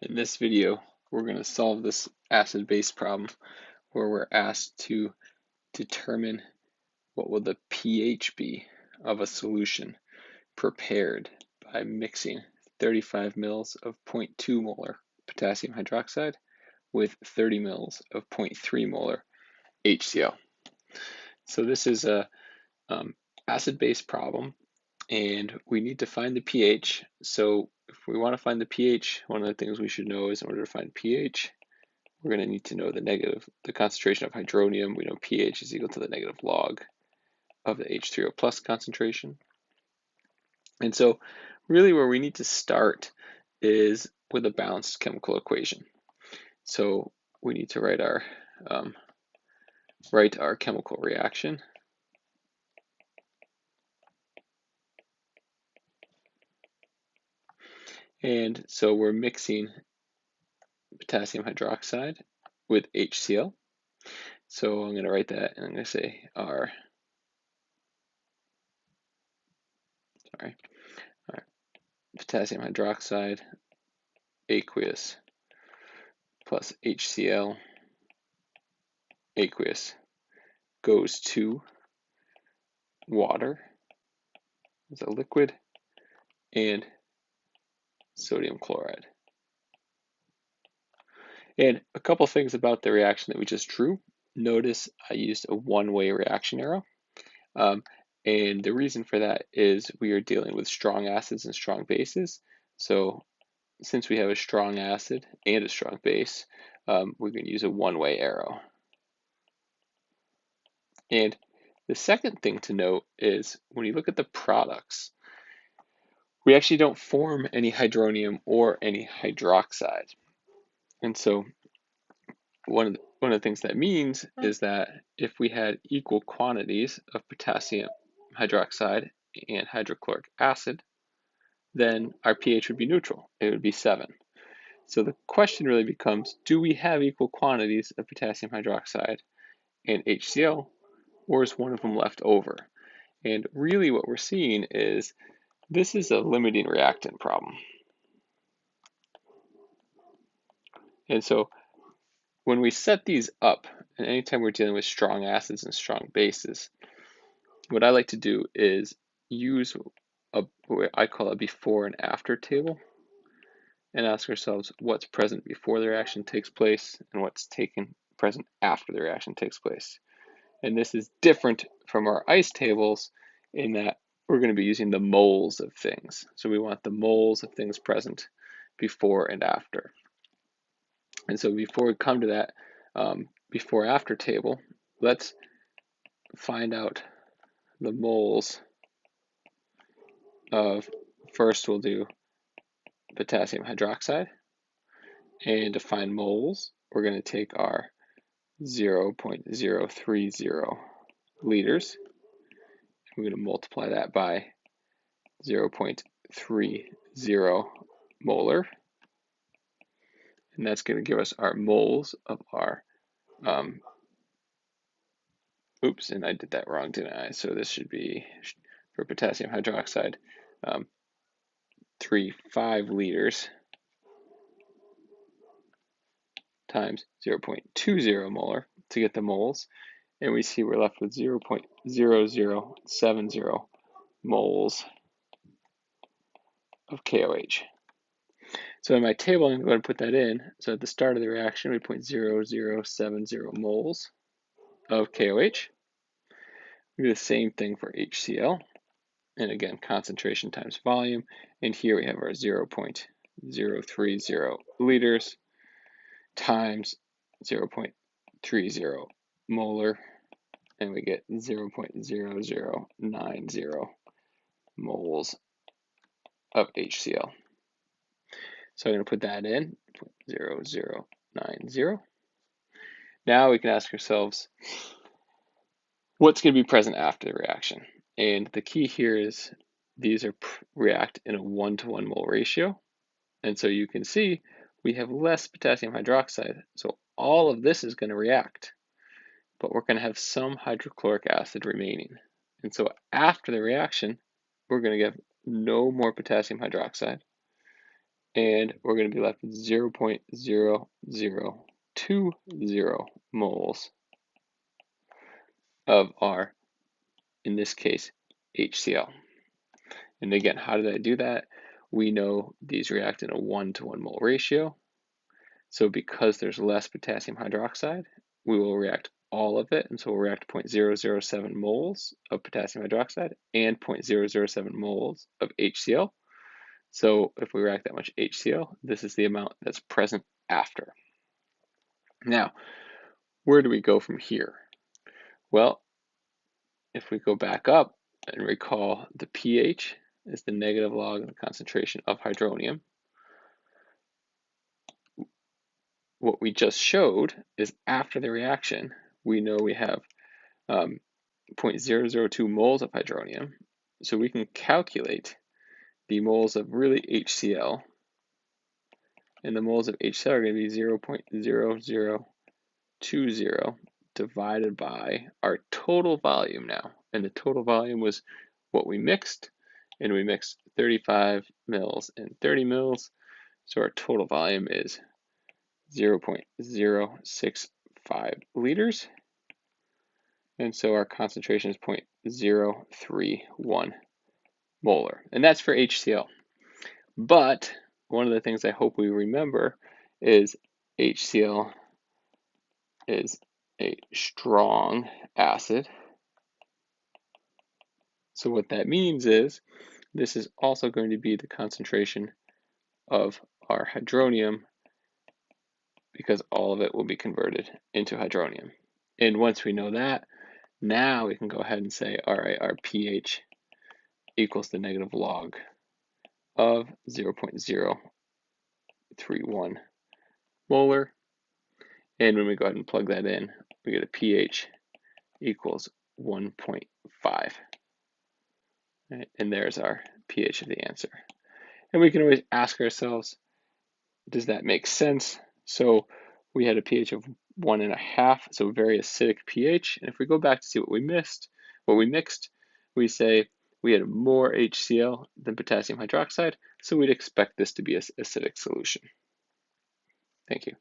In this video, we're going to solve this acid-base problem where we're asked to determine what will the pH be of a solution prepared by mixing 35 mils of 0.2 molar potassium hydroxide with 30 mils of 0.3 molar HCl. So this is a acid-base problem, and we need to find the pH. So if we want to find the pH, one of the things we should know is in order to find pH, we're going to need to know the concentration of hydronium. We know pH is equal to the negative log of the H3O plus concentration. And so really where we need to start is with a balanced chemical equation. So we need to write our chemical reaction. And so we're mixing potassium hydroxide with HCl. So I'm going to write that, and I'm going to say our potassium hydroxide aqueous plus HCl aqueous goes to water as a liquid and sodium chloride. And a couple things about the reaction that we just drew. Notice I used a one-way reaction arrow. And the reason for that is we are dealing with strong acids and strong bases. So since we have a strong acid and a strong base, we're going to use a one-way arrow. And the second thing to note is when you look at the products, we actually don't form any hydronium or any hydroxide. And so one of the things that means is that if we had equal quantities of potassium hydroxide and hydrochloric acid, then our pH would be neutral. It would be 7. So the question really becomes, do we have equal quantities of potassium hydroxide and HCl, or is one of them left over? And really what we're seeing is this is a limiting reactant problem. And so when we set these up, and anytime we're dealing with strong acids and strong bases, what I like to do is use what I call a before and after table and ask ourselves what's present before the reaction takes place and what's present after the reaction takes place. And this is different from our ice tables in that we're going to be using the moles of things. So we want the moles of things present before and after. And so before we come to that before after table, let's find out the moles of, first we'll do potassium hydroxide, and to find moles we're going to take our 0.030 liters. We're going to multiply that by 0.30 molar, and that's going to give us our moles of our oops, and I did that wrong, didn't I? So this should be, for potassium hydroxide, 3.5 liters times 0.20 molar to get the moles, and we see we're left with 0.0070 moles of KOH. So in my table, I'm going to put that in. So at the start of the reaction, we put 0.0070 moles of KOH. We do the same thing for HCl. And again, concentration times volume. And here we have our 0.030 liters times 0.30 molar, and we get 0.0090 moles of HCl. So I'm going to put that in, 0.0090. Now we can ask ourselves, what's going to be present after the reaction? And the key here is these react in a 1-to-1 mole ratio. And so you can see we have less potassium hydroxide. So all of this is going to react, but we're going to have some hydrochloric acid remaining. And so after the reaction, we're going to get no more potassium hydroxide and we're going to be left with 0.0020 moles of our, in this case, HCl. And again, how did I do that? We know these react in a 1-to-1 mole ratio. So because there's less potassium hydroxide, we will react all of it. And so we'll react 0.007 moles of potassium hydroxide and 0.007 moles of HCl. So if we react that much HCl, this is the amount that's present after. Now, where do we go from here? Well, if we go back up and recall the pH is the negative log of the concentration of hydronium, what we just showed is after the reaction, we know we have 0.002 moles of hydronium. So we can calculate the moles of really HCl, and the moles of HCl are going to be 0.0020 divided by our total volume now. And the total volume was what we mixed, and we mixed 35 mils and 30 mils. So our total volume is 0.065 liters. And so our concentration is 0.031 molar. And that's for HCl. But one of the things I hope we remember is HCl is a strong acid. So what that means is this is also going to be the concentration of our hydronium, because all of it will be converted into hydronium. And once we know that, now we can go ahead and say, all right, our pH equals the negative log of 0.031 molar. And when we go ahead and plug that in, we get a pH equals 1.5. Right? And there's our pH of the answer. And we can always ask ourselves, does that make sense? So we had a pH of 1.5, so very acidic pH. And if we go back to see what we mixed, we say we had more HCl than potassium hydroxide, so we'd expect this to be an acidic solution. Thank you.